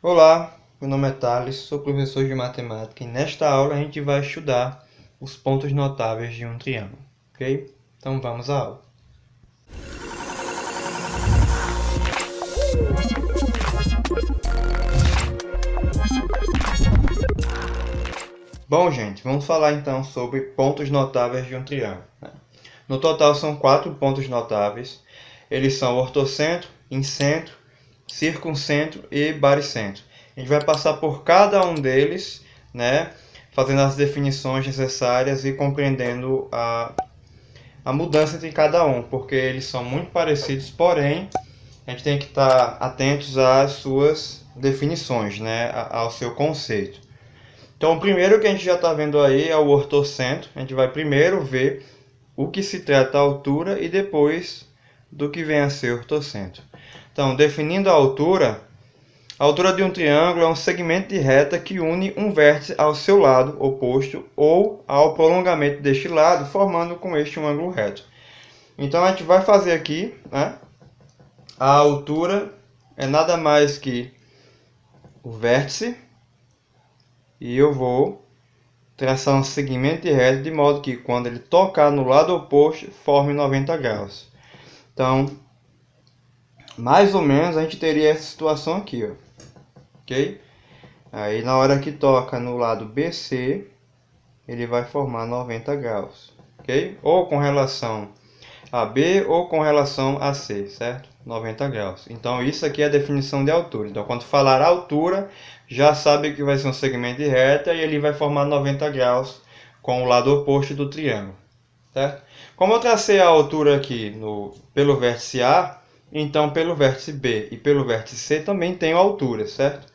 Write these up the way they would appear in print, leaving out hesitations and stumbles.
Olá, meu nome é Thales, sou professor de matemática e nesta aula a gente vai estudar os pontos notáveis de um triângulo, ok? Então vamos à aula. Bom, gente, vamos falar então sobre pontos notáveis de um triângulo. No total são 4 pontos notáveis. Eles são ortocentro, incentro, circuncentro e baricentro. A gente vai passar por cada um deles, né, fazendo as definições necessárias e compreendendo a mudança entre cada um, porque eles são muito parecidos, porém a gente tem que estar atentos às suas definições, né, ao seu conceito. Então, o primeiro que a gente já está vendo aí é o ortocentro. A gente vai primeiro ver o que se trata a altura e depois do que vem a ser ortocentro. Então, definindo a altura de um triângulo é um segmento de reta que une um vértice ao seu lado oposto ou ao prolongamento deste lado, formando com este um ângulo reto. Então, a gente vai fazer aqui, né? A altura é nada mais que o vértice e eu vou traçar um segmento de reta de modo que quando ele tocar no lado oposto, forme 90 graus. Então, mais ou menos a gente teria essa situação aqui, ó. Ok? Aí na hora que toca no lado BC, ele vai formar 90 graus. Ok? Ou com relação a B ou com relação a C, certo? 90 graus. Então isso aqui é a definição de altura. Então quando falar altura, já sabe que vai ser um segmento de reta e ele vai formar 90 graus com o lado oposto do triângulo, certo? Como eu tracei a altura aqui pelo vértice A, então pelo vértice B e pelo vértice C também tenho altura, certo?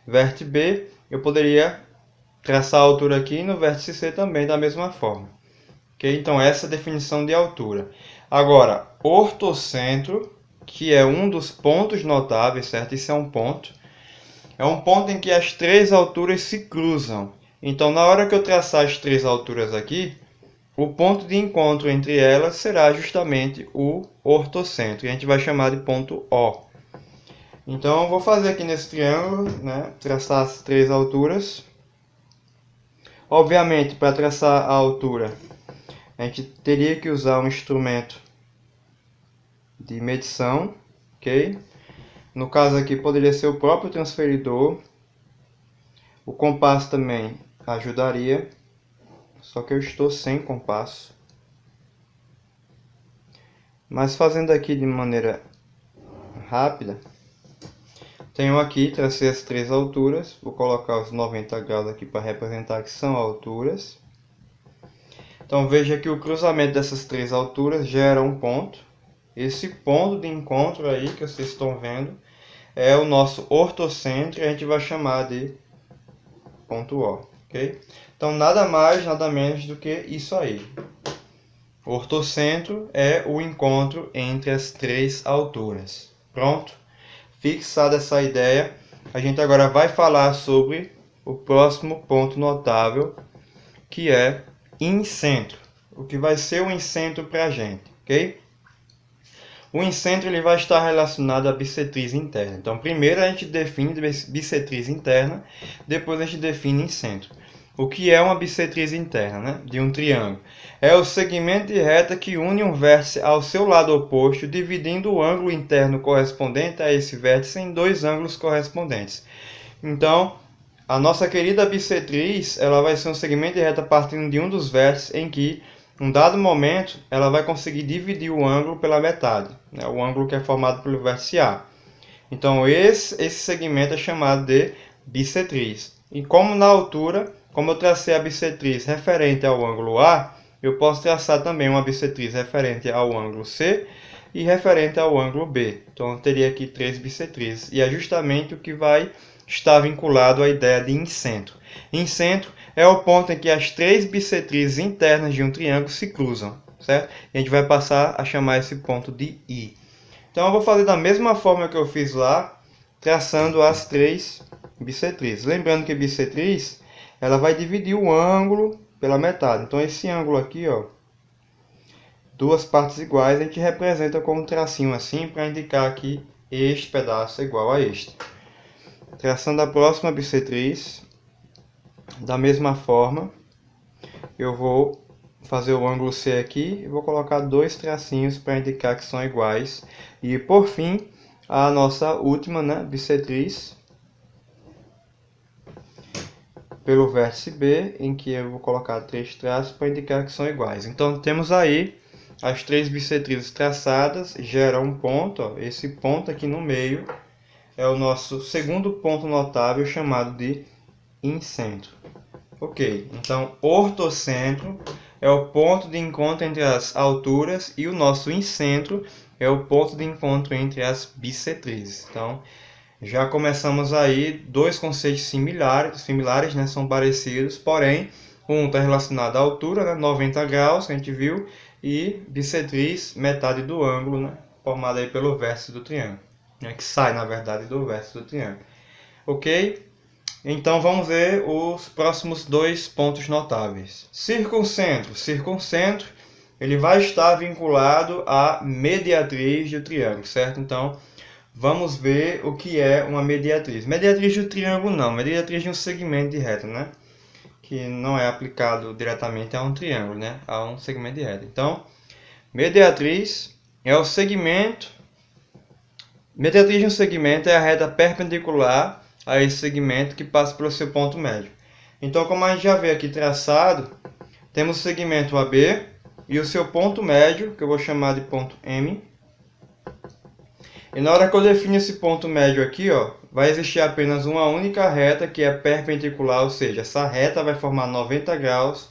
Vértice B, eu poderia traçar a altura aqui no vértice C também da mesma forma. Okay? Então essa é a definição de altura. Agora, ortocentro, que é um dos pontos notáveis, certo? Isso é um ponto. É um ponto em que as três alturas se cruzam. Então, na hora que eu traçar as três alturas aqui, o ponto de encontro entre elas será justamente o ortocentro. E a gente vai chamar de ponto O. Então, eu vou fazer aqui nesse triângulo, né? Traçar as três alturas. Obviamente, para traçar a altura, a gente teria que usar um instrumento de medição, ok? No caso aqui poderia ser o próprio transferidor. O compasso também ajudaria, só que eu estou sem compasso. Mas fazendo aqui de maneira rápida, tenho aqui, tracei as três alturas, vou colocar os 90 graus aqui para representar que são alturas. Então veja que o cruzamento dessas três alturas gera um ponto. Esse ponto de encontro aí que vocês estão vendo é o nosso ortocentro e a gente vai chamar de ponto O, ok? Então nada mais, nada menos do que isso aí. O ortocentro é o encontro entre as três alturas. Pronto? Fixada essa ideia, a gente agora vai falar sobre o próximo ponto notável, que é incentro. O que vai ser o incentro para a gente, ok? O incentro ele vai estar relacionado à bissetriz interna. Então, primeiro a gente define bissetriz interna, depois a gente define incentro. O que é uma bissetriz interna, né, de um triângulo? É o segmento de reta que une um vértice ao seu lado oposto, dividindo o ângulo interno correspondente a esse vértice em dois ângulos correspondentes. Então, a nossa querida bissetriz, ela vai ser um segmento de reta partindo de um dos vértices em que, em um dado momento, ela vai conseguir dividir o ângulo pela metade, né? O ângulo que é formado pelo vértice A. Então, esse segmento é chamado de bissetriz. E como na altura, como eu tracei a bissetriz referente ao ângulo A, eu posso traçar também uma bissetriz referente ao ângulo C e referente ao ângulo B. Então, eu teria aqui três bissetrizes. E é justamente o que vai estar vinculado à ideia de incentro. Incentro é o ponto em que as três bissetrizes internas de um triângulo se cruzam, certo? E a gente vai passar a chamar esse ponto de I. Então eu vou fazer da mesma forma que eu fiz lá, traçando as três bissetrizes. Lembrando que bissetriz, ela vai dividir o ângulo pela metade. Então esse ângulo aqui, ó, duas partes iguais, a gente representa com um tracinho assim para indicar que este pedaço é igual a este. traçando a próxima bissetriz, da mesma forma, eu vou fazer o ângulo C aqui e vou colocar 2 tracinhos para indicar que são iguais. E por fim, a nossa última, né, bissetriz pelo vértice B, em que eu vou colocar 3 traços para indicar que são iguais. Então temos aí as 3 bissetrizes traçadas, gera um ponto, ó. Esse ponto aqui no meio é o nosso segundo ponto notável, chamado de incentro. Ok, então ortocentro é o ponto de encontro entre as alturas e o nosso incentro é o ponto de encontro entre as bissetrizes. Então, já começamos aí dois conceitos similares, né, são parecidos, porém, um está relacionado à altura, né, 90 graus, que a gente viu, e bissetriz, metade do ângulo, né, formado aí pelo vértice do triângulo, né, que sai, na verdade, do vértice do triângulo. Ok? Então vamos ver os próximos 2 pontos notáveis. Circuncentro. Circuncentro, ele vai estar vinculado à mediatriz do triângulo, certo? Então, vamos ver o que é uma mediatriz. Mediatriz do triângulo não, mediatriz de um segmento de reta, né? Que não é aplicado diretamente a um triângulo, né? A um segmento de reta. Então, mediatriz é o segmento. Mediatriz de um segmento é a reta perpendicular a esse segmento que passa pelo seu ponto médio. Então, como a gente já vê aqui traçado, temos o segmento AB e o seu ponto médio, que eu vou chamar de ponto M. E na hora que eu defino esse ponto médio aqui, ó, vai existir apenas uma única reta que é perpendicular, ou seja, essa reta vai formar 90 graus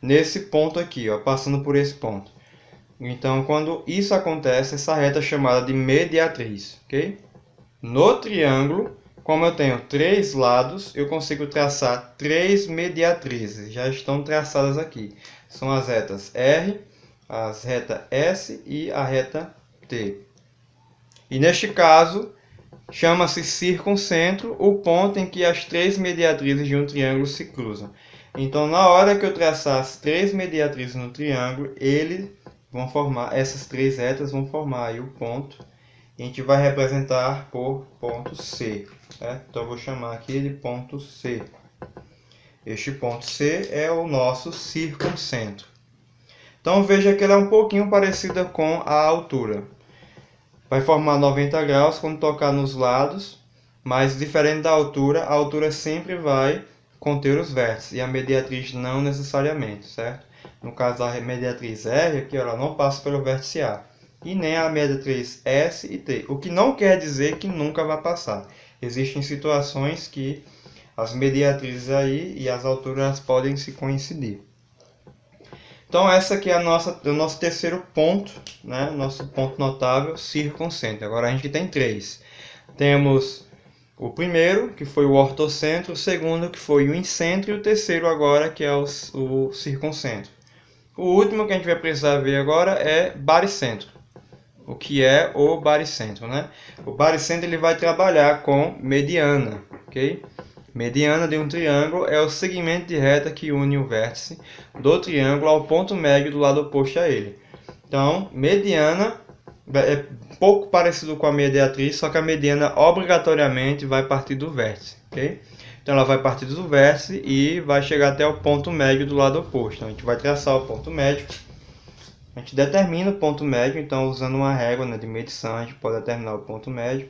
nesse ponto aqui, ó, passando por esse ponto. Então, quando isso acontece, essa reta é chamada de mediatriz, ok? No triângulo, como eu tenho 3 lados, eu consigo traçar 3 mediatrizes. Já estão traçadas aqui. São as retas R, as retas S e a reta T. E neste caso, chama-se circuncentro o ponto em que as 3 mediatrizes de um triângulo se cruzam. Então, na hora que eu traçar as 3 mediatrizes no triângulo, essas 3 retas vão formar aí o ponto. E a gente vai representar por ponto C. Certo? Então, eu vou chamar aqui de ponto C. Este ponto C é o nosso circuncentro. Então, veja que ela é um pouquinho parecida com a altura. Vai formar 90 graus quando tocar nos lados, mas diferente da altura, a altura sempre vai conter os vértices e a mediatriz não necessariamente, certo? No caso da mediatriz R, aqui ela não passa pelo vértice A. E nem a mediatriz S e T, o que não quer dizer que nunca vai passar. Existem situações que as mediatrizes aí e as alturas podem se coincidir. Então, essa aqui é o nosso terceiro ponto, né? Nosso ponto notável, circuncentro. Agora a gente tem 3. Temos o primeiro, que foi o ortocentro, o segundo, que foi o incentro, e o terceiro agora, que é o circuncentro. O último que a gente vai precisar ver agora é baricentro. O que é o baricentro, né? O baricentro ele vai trabalhar com mediana, ok? Mediana de um triângulo é o segmento de reta que une o vértice do triângulo ao ponto médio do lado oposto a ele. Então, mediana é pouco parecido com a mediatriz, só que a mediana obrigatoriamente vai partir do vértice, ok? Então, ela vai partir do vértice e vai chegar até o ponto médio do lado oposto. Então, a gente vai traçar o ponto médio. A gente determina o ponto médio, então usando uma régua, né, de medição, a gente pode determinar o ponto médio.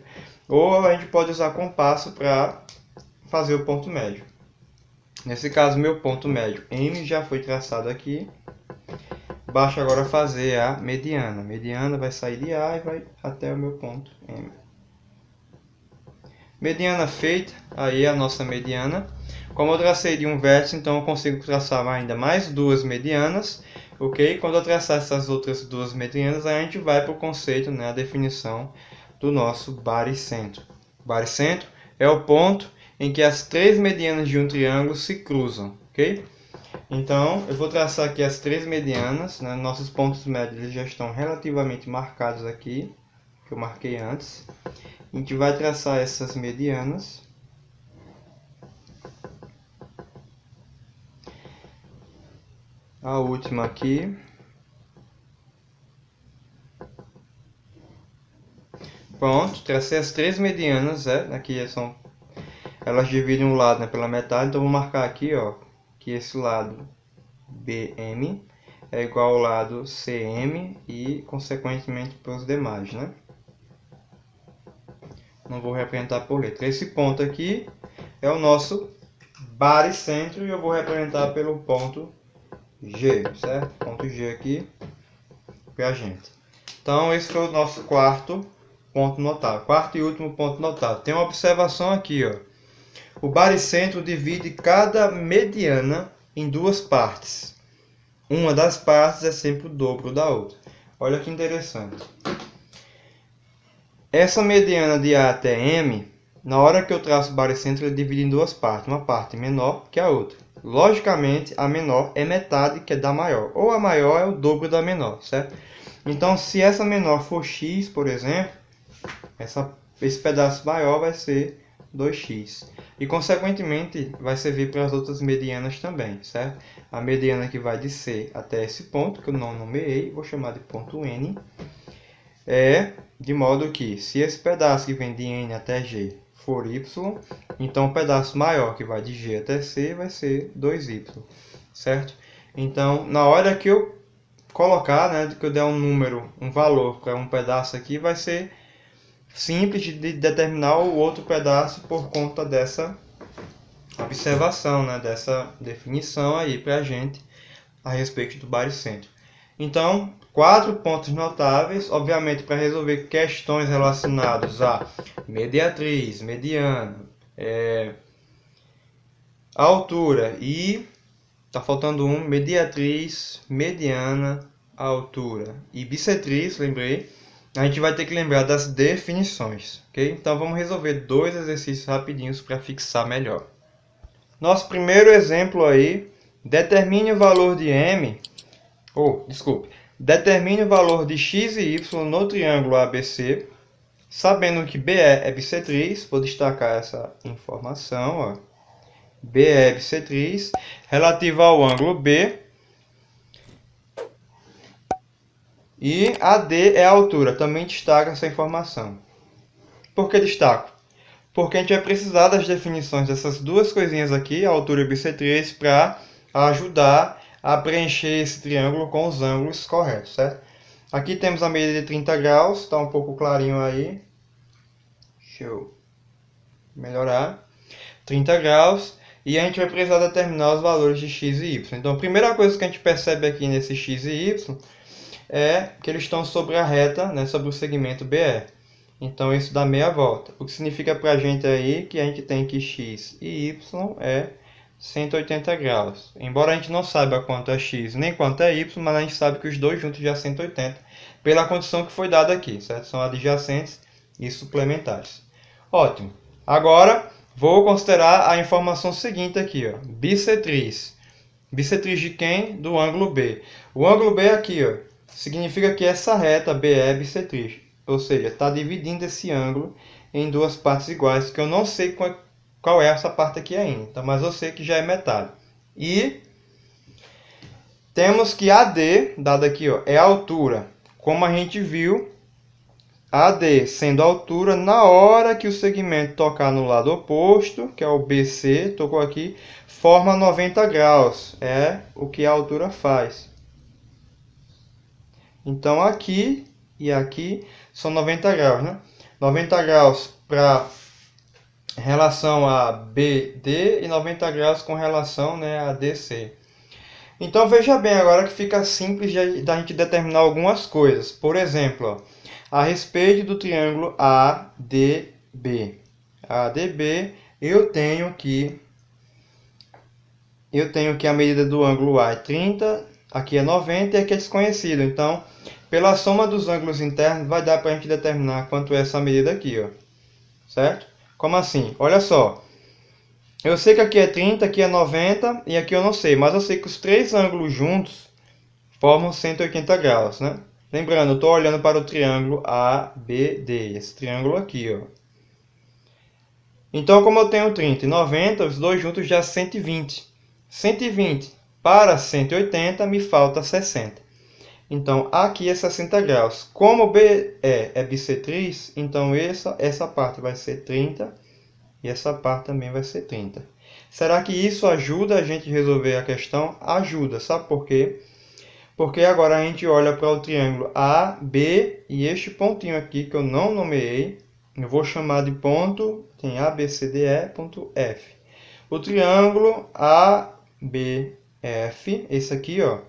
Ou a gente pode usar compasso para fazer o ponto médio. Nesse caso, meu ponto médio M já foi traçado aqui. Basta agora fazer a mediana. A mediana vai sair de A e vai até o meu ponto M. Mediana feita, aí é a nossa mediana. Como eu tracei de um vértice, então eu consigo traçar ainda mais 2 medianas. Ok? Quando eu traçar essas outras 2 medianas, aí a gente vai para o conceito, né, a definição do nosso baricentro. Baricentro é o ponto em que as 3 medianas de um triângulo se cruzam, ok? Então, eu vou traçar aqui as 3 medianas, né? Nossos pontos médios eles já estão relativamente marcados aqui, que eu marquei antes. A gente vai traçar essas medianas. A última aqui. Pronto, tracei as 3 medianas, aqui são elas dividem um lado, né, pela metade, então vou marcar aqui, ó, que esse lado BM é igual ao lado CM e, consequentemente, para os demais, né? Não vou representar por letra. Esse ponto aqui é o nosso baricentro e eu vou representar pelo ponto G, certo? Ponto G aqui para a gente. Então, esse foi o nosso quarto ponto notável. Quarto e último ponto notável. Tem uma observação aqui, ó. O baricentro divide cada mediana em duas partes. Uma das partes é sempre o dobro da outra. Olha que interessante. Essa mediana de A até M, na hora que eu traço o baricentro, ele divide em duas partes. Uma parte menor que a outra. Logicamente, a menor é metade que é da maior. Ou a maior é o dobro da menor, certo? Então, se essa menor for x, por exemplo, esse pedaço maior vai ser 2x. E, consequentemente, vai servir para as outras medianas também, certo? A mediana que vai de C até esse ponto, que eu não nomeei, vou chamar de ponto N, de modo que, se esse pedaço que vem de N até G for Y, então o pedaço maior que vai de G até C vai ser 2Y, certo? Então, na hora que eu colocar, né, que eu der um número, um valor para um pedaço aqui, vai ser simples de determinar o outro pedaço por conta dessa observação, né, dessa definição aí para a gente a respeito do baricentro. Então, 4 pontos notáveis, obviamente para resolver questões relacionadas a mediatriz, mediana, altura e, está faltando um, mediatriz, mediana, altura e bissetriz, lembrei. A gente vai ter que lembrar das definições, ok? Então vamos resolver 2 exercícios rapidinhos para fixar melhor. Nosso primeiro exemplo aí, determine o valor de M, determine o valor de x e y no triângulo ABC, sabendo que BE é bissetriz, vou destacar essa informação, ó. BE é bissetriz, relativa ao ângulo B, e AD é a altura, também destaca essa informação. Por que destaco? Porque a gente vai precisar das definições dessas duas coisinhas aqui, a altura e bissetriz, para ajudar a preencher esse triângulo com os ângulos corretos, certo? Aqui temos a medida de 30 graus, está um pouco clarinho aí. Deixa eu melhorar. 30 graus. E a gente vai precisar determinar os valores de x e y. Então, a primeira coisa que a gente percebe aqui nesse x e y é que eles estão sobre a reta, né, sobre o segmento BE. Então, isso dá meia volta. O que significa para a gente aí que a gente tem que x e y é 180 graus. Embora a gente não saiba quanto é x nem quanto é y, mas a gente sabe que os dois juntos já é 180, pela condição que foi dada aqui, certo? São adjacentes e suplementares. Ótimo. Agora, vou considerar a informação seguinte aqui, ó. Bissetriz. Bissetriz de quem? Do ângulo B. O ângulo B aqui, ó, significa que essa reta BE é bissetriz. Ou seja, está dividindo esse ângulo em duas partes iguais, que eu não sei qual é essa parte aqui ainda. Então, mas eu sei que já é metade. E temos que AD, dado aqui, ó, é a altura. Como a gente viu, AD sendo a altura, na hora que o segmento tocar no lado oposto, que é o BC, tocou aqui, forma 90 graus. É o que a altura faz. Então, aqui e aqui são 90 graus, né? 90 graus para relação a BD e 90 graus com relação, né, a DC. Então, veja bem agora que fica simples da gente determinar algumas coisas. Por exemplo, ó, a respeito do triângulo ADB. ADB, eu tenho que a medida do ângulo A é 30, aqui é 90 e aqui é desconhecido. Então, pela soma dos ângulos internos, vai dar para a gente determinar quanto é essa medida aqui, ó. Certo? Como assim? Olha só. Eu sei que aqui é 30, aqui é 90 e aqui eu não sei. Mas eu sei que os três ângulos juntos formam 180 graus, né? Lembrando, eu estou olhando para o triângulo ABD. Esse triângulo aqui, ó. Então, como eu tenho 30 e 90, os dois juntos já 120. 120 para 180 me falta 60. Então, aqui é 60 graus. Como BE é bissetriz, então essa parte vai ser 30 e essa parte também vai ser 30. Será que isso ajuda a gente a resolver a questão? Ajuda, sabe por quê? Porque agora a gente olha para o triângulo A, B e este pontinho aqui que eu não nomeei, eu vou chamar de ponto, tem A, B, C, D, E, ponto F. O triângulo ABF, esse aqui, ó,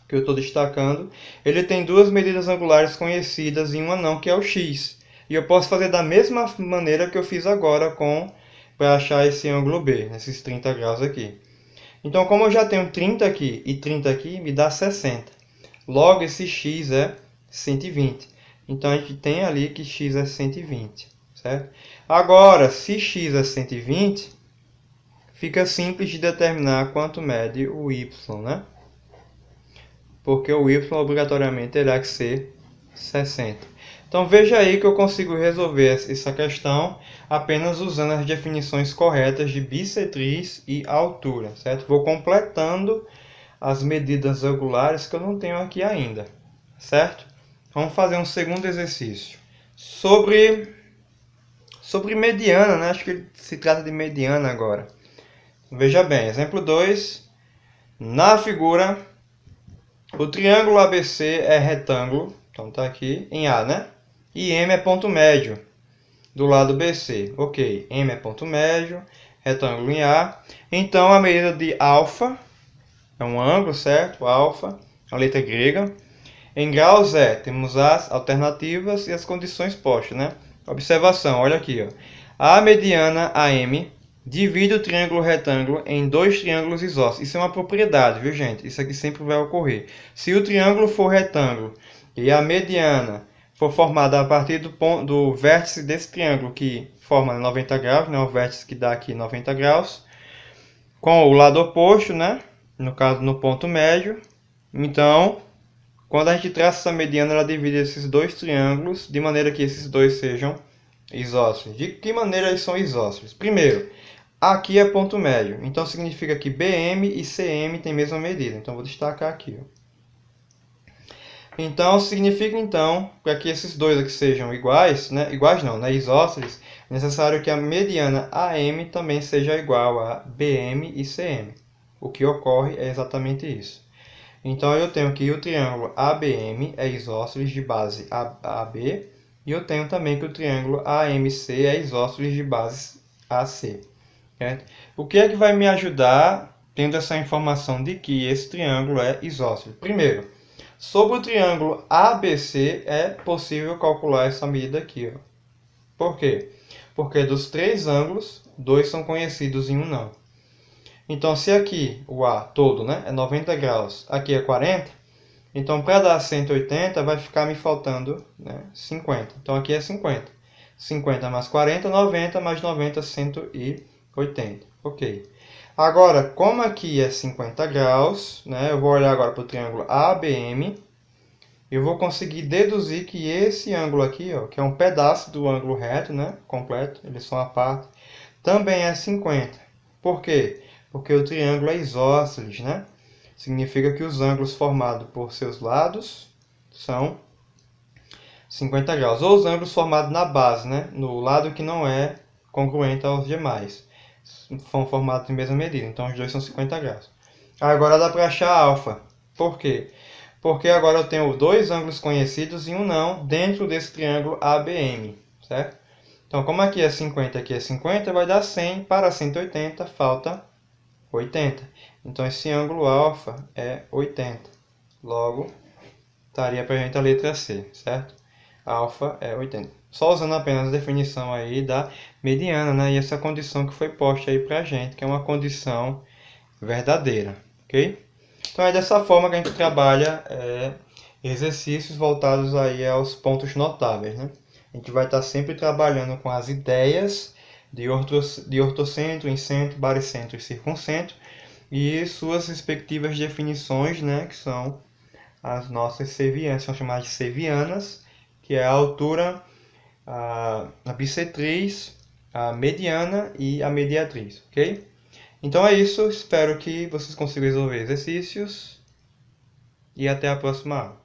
que eu estou destacando, ele tem duas medidas angulares conhecidas e uma não, que é o x. E eu posso fazer da mesma maneira que eu fiz agora para achar esse ângulo B, esses 30 graus aqui. Então, como eu já tenho 30 aqui e 30 aqui, me dá 60. Logo, esse x é 120. Então, a gente tem ali que x é 120, certo? Agora, se x é 120, fica simples de determinar quanto mede o y, né? Porque o y obrigatoriamente terá que ser 60. Então veja aí que eu consigo resolver essa questão apenas usando as definições corretas de bissetriz e altura, certo? Vou completando as medidas angulares que eu não tenho aqui ainda, certo? Vamos fazer um segundo exercício. Sobre mediana, né? Acho que se trata de mediana agora. Veja bem, exemplo 2. Na figura, o triângulo ABC é retângulo, então está aqui em A, né? E M é ponto médio do lado BC. Ok, M é ponto médio, retângulo em A. Então, a medida de alfa, é um ângulo, certo? Alfa, a letra grega. Em graus temos as alternativas e as condições postas, né? Observação, olha aqui, ó. A mediana AM divide o triângulo retângulo em dois triângulos isósceles. Isso é uma propriedade, viu, gente? Isso aqui sempre vai ocorrer. Se o triângulo for retângulo e a mediana for formada a partir do vértice desse triângulo que forma 90 graus, né? O vértice que dá aqui 90 graus, com o lado oposto, né? No caso, no ponto médio. Então, quando a gente traça essa mediana, ela divide esses dois triângulos de maneira que esses dois sejam isósceles. De que maneira eles são isósceles? Primeiro, aqui é ponto médio, então significa que BM e CM têm a mesma medida. Então, vou destacar aqui, ó. Então, significa então, para que esses dois aqui sejam iguais, né? Iguais não, né? Isósceles, é necessário que a mediana AM também seja igual a BM e CM. O que ocorre é exatamente isso. Então, eu tenho que o triângulo ABM é isósceles de base AB, e eu tenho também que o triângulo AMC é isósceles de base AC. Certo? O que é que vai me ajudar tendo essa informação de que esse triângulo é isósceles? Primeiro, sobre o triângulo ABC é possível calcular essa medida aqui, ó. Por quê? Porque dos três ângulos, dois são conhecidos e um não. Então, se aqui o A todo, né, é 90 graus, aqui é 40, então para dar 180 vai ficar me faltando, né, 50. Então aqui é 50. 50 mais 40, 90, mais 90, 180. Ok. Agora, como aqui é 50 graus, né, eu vou olhar agora para o triângulo ABM, eu vou conseguir deduzir que esse ângulo aqui, ó, que é um pedaço do ângulo reto, né, completo, eles são a parte, também é 50. Por quê? Porque o triângulo é isósceles, né? Significa que os ângulos formados por seus lados são 50 graus. Ou os ângulos formados na base, né? No lado que não é congruente aos demais. São formados em mesma medida. Então, os dois são 50 graus. Agora dá para achar alfa. Por quê? Porque agora eu tenho dois ângulos conhecidos e um não dentro desse triângulo ABM, certo? Então, como aqui é 50 e aqui é 50, vai dar 100. Para 180, falta 80. Então, esse ângulo alfa é 80. Logo, estaria para a gente a letra C, certo? Alfa é 80. Só usando apenas a definição aí da mediana, né? E essa condição que foi posta aí para a gente, que é uma condição verdadeira, ok? Então, é dessa forma que a gente trabalha exercícios voltados aí aos pontos notáveis, né? A gente vai estar sempre trabalhando com as ideias de ortocentro, incentro, baricentro e circuncentro e suas respectivas definições, né, que são as nossas cevianas, são chamadas de cevianas, que é a altura, a bissetriz, a mediana e a mediatriz, ok? Então é isso, espero que vocês consigam resolver exercícios e até a próxima aula.